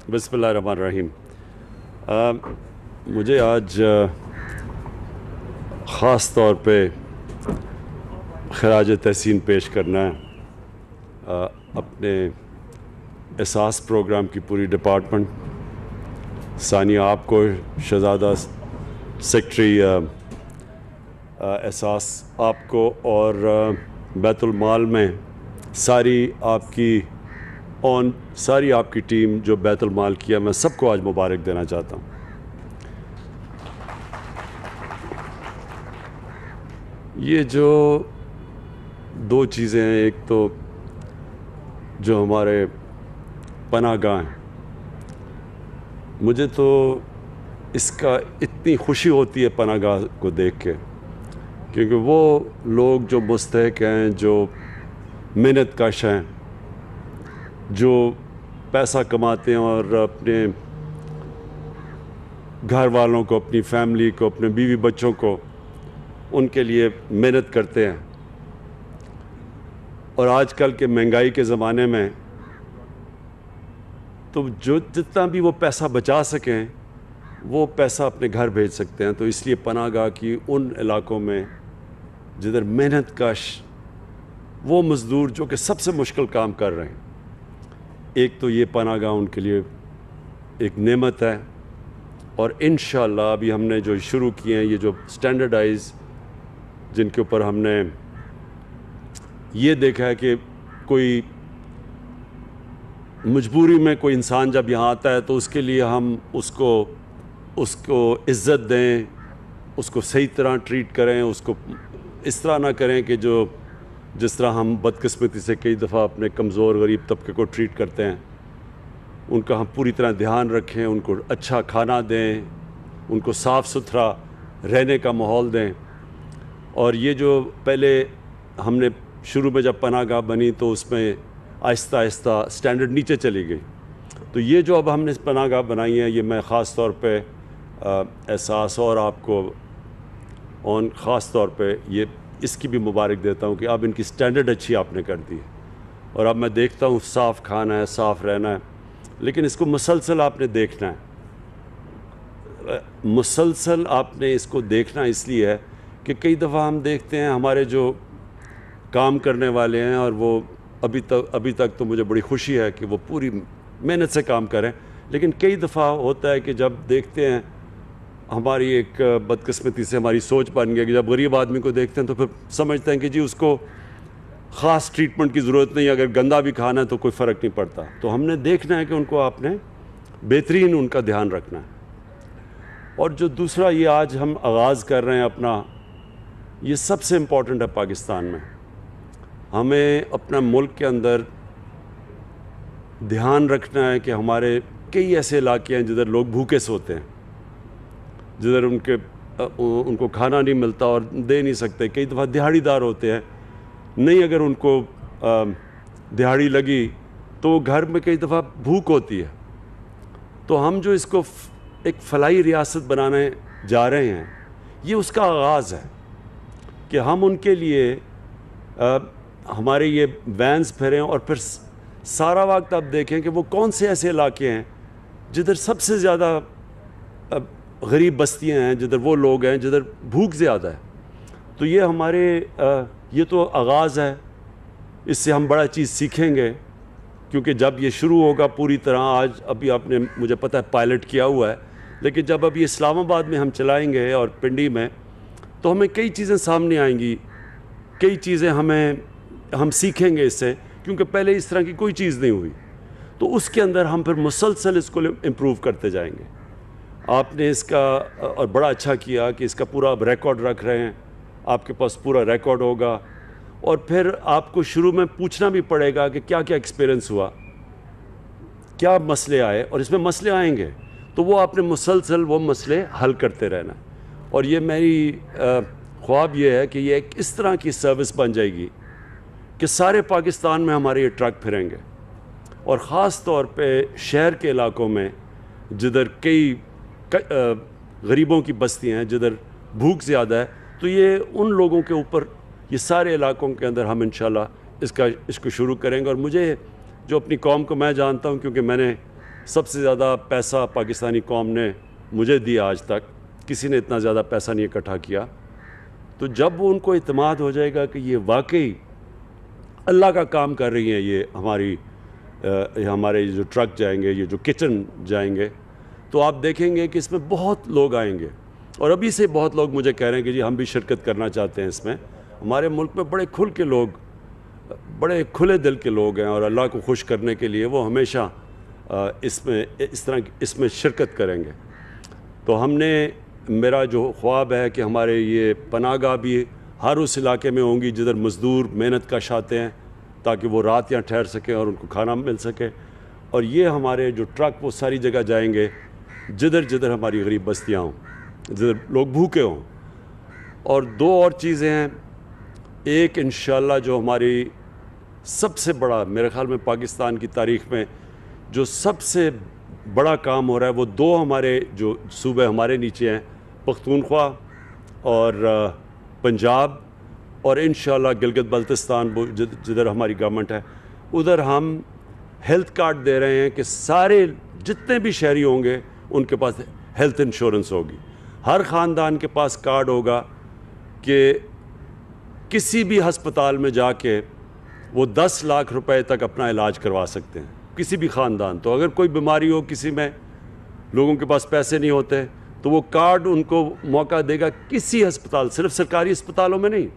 बिस्मिल्लाहिर्रहमानिर्रहीम। मुझे आज ख़ास तौर पे खराज तहसीन पेश करना है अपने एहसास प्रोग्राम की पूरी डिपार्टमेंट, सानिया आपको, शहज़ादा सेक्रेटरी एहसास आपको, और बैतुल माल में सारी आपकी टीम जो बैतुल माल किया, मैं सबको आज मुबारक देना चाहता हूँ। ये जो दो चीज़ें हैं, एक तो जो हमारे पनाहगाह हैं, मुझे तो इसका इतनी खुशी होती है पनाहगाह को देख के, क्योंकि वो लोग जो मुस्तहिक हैं, जो मेहनत कश हैं, जो पैसा कमाते हैं और अपने घर वालों को, अपनी फैमिली को, अपने बीवी बच्चों को, उनके लिए मेहनत करते हैं। और आजकल के महंगाई के ज़माने में तो जो जितना भी वो पैसा बचा सकें, वो पैसा अपने घर भेज सकते हैं। तो इसलिए पनाहगाह की उन इलाकों में जिधर मेहनत कश वो मज़दूर जो कि सबसे मुश्किल काम कर रहे हैं, एक तो ये पनाहगाह उनके लिए एक नेमत है। और इंशाअल्लाह अभी हमने जो शुरू किए हैं, ये जो स्टैंडर्डाइज, जिनके ऊपर हमने ये देखा है कि कोई मजबूरी में कोई इंसान जब यहाँ आता है तो उसके लिए हम उसको इज़्ज़त दें, उसको सही तरह ट्रीट करें, उसको इस तरह ना करें कि जिस तरह हम बदकिस्मती से कई दफ़ा अपने कमज़ोर गरीब तबके को ट्रीट करते हैं। उनका हम पूरी तरह ध्यान रखें, उनको अच्छा खाना दें, उनको साफ़ सुथरा रहने का माहौल दें। और ये जो पहले हमने शुरू में जब पनाहगाह बनी तो उसमें आहिस्ता आहिस्ता स्टैंडर्ड नीचे चली गई। तो ये जो अब हमने पनाहगाह बनाई है, ये मैं ख़ास तौर पे एहसास और आपको ख़ास तौर पे ये इसकी भी मुबारक देता हूँ कि अब इनकी स्टैंडर्ड अच्छी आपने कर दी है। और अब मैं देखता हूँ साफ़ खाना है, साफ़ रहना है, लेकिन इसको मुसलसल आपने देखना है। मुसलसल आपने इसको देखना इसलिए है कि कई दफ़ा हम देखते हैं हमारे जो काम करने वाले हैं, और वो अभी तक तो मुझे बड़ी खुशी है कि वो पूरी मेहनत से काम करें, लेकिन कई दफ़ा होता है कि जब देखते हैं, हमारी एक बदकिस्मती से हमारी सोच बन गई कि जब गरीब आदमी को देखते हैं तो फिर समझते हैं कि जी उसको ख़ास ट्रीटमेंट की ज़रूरत नहीं, अगर गंदा भी खाना है तो कोई फ़र्क नहीं पड़ता। तो हमने देखना है कि उनको आपने बेहतरीन उनका ध्यान रखना है। और जो दूसरा ये आज हम आगाज़ कर रहे हैं अपना, ये सबसे इम्पॉर्टेंट है पाकिस्तान में। हमें अपना मुल्क के अंदर ध्यान रखना है कि हमारे कई ऐसे इलाके हैं जिधर लोग भूखे सोते हैं, जिधर उनको खाना नहीं मिलता और दे नहीं सकते। कई दफ़ा दिहाड़ीदार होते हैं, नहीं अगर उनको दिहाड़ी लगी तो घर में कई दफ़ा भूख होती है। तो हम जो इसको एक फलाही रियासत बनाने जा रहे हैं, ये उसका आगाज़ है कि हम उनके लिए हमारे ये वैन्स फिरें, और फिर सारा वक्त आप देखें कि वो कौन से ऐसे इलाके हैं जिधर सबसे ज़्यादा गरीब बस्तियां हैं, जिधर वो लोग हैं जिधर भूख ज़्यादा है। तो ये हमारे ये तो आगाज़ है, इससे हम बड़ा चीज़ सीखेंगे, क्योंकि जब ये शुरू होगा पूरी तरह, आज अभी आपने मुझे पता है पायलट किया हुआ है, लेकिन जब अभी इस्लामाबाद में हम चलाएंगे और पिंडी में, तो हमें कई चीज़ें सामने आएंगी, कई चीज़ें हम सीखेंगे इससे, क्योंकि पहले इस तरह की कोई चीज़ नहीं हुई। तो उसके अंदर हम फिर मुसलसल इसको इम्प्रूव करते जाएंगे। आपने इसका और बड़ा अच्छा किया कि इसका पूरा अब रिकॉर्ड रख रहे हैं, आपके पास पूरा रिकॉर्ड होगा। और फिर आपको शुरू में पूछना भी पड़ेगा कि क्या क्या एक्सपीरियंस हुआ, क्या मसले आए, और इसमें मसले आएंगे तो वो आपने मुसलसल वो मसले हल करते रहना। और ये मेरी ख्वाब ये है कि ये एक इस तरह की सर्विस बन जाएगी कि सारे पाकिस्तान में हमारे ये ट्रक फिरेंगे, और ख़ास तौर पे शहर के इलाकों में जिधर कई गरीबों की बस्तियाँ हैं, जिधर भूख ज़्यादा है, तो ये उन लोगों के ऊपर, ये सारे इलाकों के अंदर हम इंशाल्लाह इसको शुरू करेंगे। और मुझे जो अपनी कौम को मैं जानता हूँ, क्योंकि मैंने सबसे ज़्यादा पैसा पाकिस्तानी कौम ने मुझे दिया, आज तक किसी ने इतना ज़्यादा पैसा नहीं इकट्ठा किया। तो जब वो उनको इत्मीनान हो जाएगा कि ये वाकई अल्लाह का काम कर रही हैं, ये हमारे जो ट्रक जाएंगे, ये जो किचन जाएंगे, तो आप देखेंगे कि इसमें बहुत लोग आएंगे। और अभी से बहुत लोग मुझे कह रहे हैं कि जी हम भी शिरकत करना चाहते हैं इसमें। हमारे मुल्क में बड़े खुल के लोग, बड़े खुले दिल के लोग हैं और अल्लाह को खुश करने के लिए वो हमेशा इसमें शिरकत करेंगे। तो मेरा जो ख्वाब है कि हमारे ये पनाहगाह भी हर उस इलाके में होंगी जिधर मज़दूर मेहनत कश आते हैं, ताकि वो रात यहाँ ठहर सकें और उनको खाना मिल सके। और ये हमारे जो ट्रक वो सारी जगह जाएंगे जिधर जिधर हमारी गरीब बस्तियाँ हों, जिधर लोग भूखे हों। और दो और चीज़ें हैं। एक इंशाअल्लाह जो हमारी सबसे बड़ा, मेरे ख़्याल में पाकिस्तान की तारीख़ में जो सबसे बड़ा काम हो रहा है, वो दो हमारे जो सूबे हमारे नीचे हैं, पख्तूनख्वा और पंजाब, और इंशाअल्लाह गिलगित बल्तिस्तान जिधर हमारी गवर्नमेंट है, उधर हम हेल्थ कार्ड दे रहे हैं कि सारे जितने भी शहरी होंगे उनके पास हेल्थ इंश्योरेंस होगी। हर ख़ानदान के पास कार्ड होगा कि किसी भी हस्पताल में जाके वो 10 लाख रुपए तक अपना इलाज करवा सकते हैं, किसी भी ख़ानदान। तो अगर कोई बीमारी हो, किसी में लोगों के पास पैसे नहीं होते, तो वो कार्ड उनको मौका देगा किसी अस्पताल, सिर्फ सरकारी अस्पतालों में नहीं,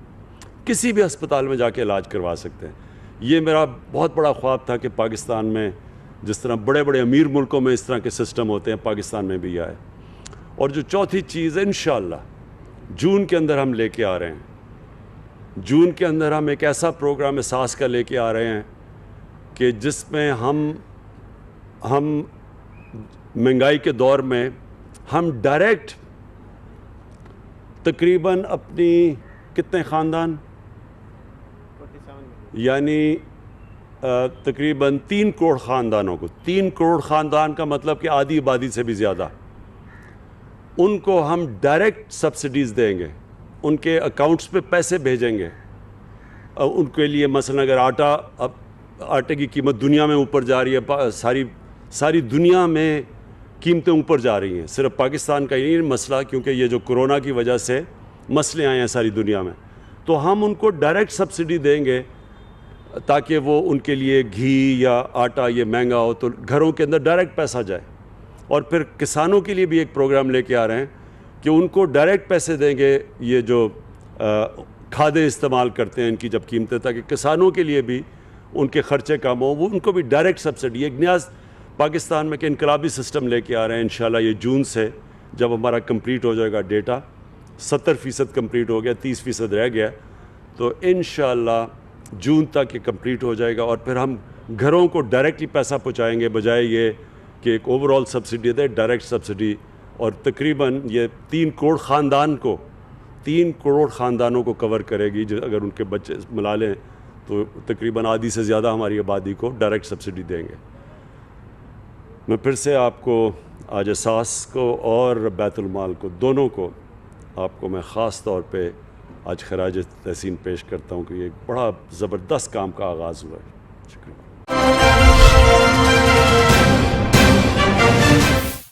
किसी भी अस्पताल में जाके इलाज करवा सकते हैं। ये मेरा बहुत बड़ा ख्वाब था कि पाकिस्तान में जिस तरह बड़े बड़े अमीर मुल्कों में इस तरह के सिस्टम होते हैं, पाकिस्तान में भी आए। और जो चौथी चीज़ इंशाअल्लाह जून के अंदर हम लेके आ रहे हैं, जून के अंदर हम एक ऐसा प्रोग्राम एहसास का लेके आ रहे हैं कि जिसमें हम महंगाई के दौर में हम डायरेक्ट तकरीबन अपनी कितने ख़ानदान, यानी तकरीबन 3 करोड़ ख़ानदानों को, 3 करोड़ ख़ानदान का मतलब कि आधी आबादी से भी ज़्यादा, उनको हम डायरेक्ट सब्सिडीज़ देंगे, उनके अकाउंट्स पे पैसे भेजेंगे। उनके लिए मसलन अगर आटे की कीमत दुनिया में ऊपर जा रही है, सारी दुनिया में कीमतें ऊपर जा रही हैं, सिर्फ पाकिस्तान का ही नहीं मसला, क्योंकि ये जो कोरोना की वजह से मसले आए हैं सारी दुनिया में, तो हम उनको डायरेक्ट सब्सिडी देंगे ताकि वो उनके लिए घी या आटा ये महंगा हो तो घरों के अंदर डायरेक्ट पैसा जाए। और फिर किसानों के लिए भी एक प्रोग्राम लेके आ रहे हैं कि उनको डायरेक्ट पैसे देंगे, ये जो खादें इस्तेमाल करते हैं इनकी जब कीमतें, ताकि किसानों के लिए भी उनके ख़र्चे कम हो, वो उनको भी डायरेक्ट सब्सिडी। एक नया पाकिस्तान में के इनकलाबी सिस्टम लेके आ रहे हैं इंशाल्लाह। ये जून से जब हमारा कंप्लीट हो जाएगा डेटा, 70% कंप्लीट हो गया, 30% रह गया, तो इंशाल्लाह जून तक ये कंप्लीट हो जाएगा। और फिर हम घरों को डायरेक्टली पैसा पहुँचाएँगे, बजाय ये कि एक ओवरऑल सब्सिडी दे, डायरेक्ट सब्सिडी। और तकरीबन ये 3 करोड़ ख़ानदान को, 3 करोड़ ख़ानदानों को कवर करेगी, जो अगर उनके बच्चे मिला लें तो तकरीबन आधी से ज़्यादा हमारी आबादी को डायरेक्ट सब्सिडी देंगे। मैं फिर से आपको आज एहसास को और बैतुल माल को, दोनों को आपको मैं ख़ास तौर पे आज खराज तहसीन पेश करता हूँ कि ये एक बड़ा ज़बरदस्त काम का आगाज़ हुआ है। शुक्रिया।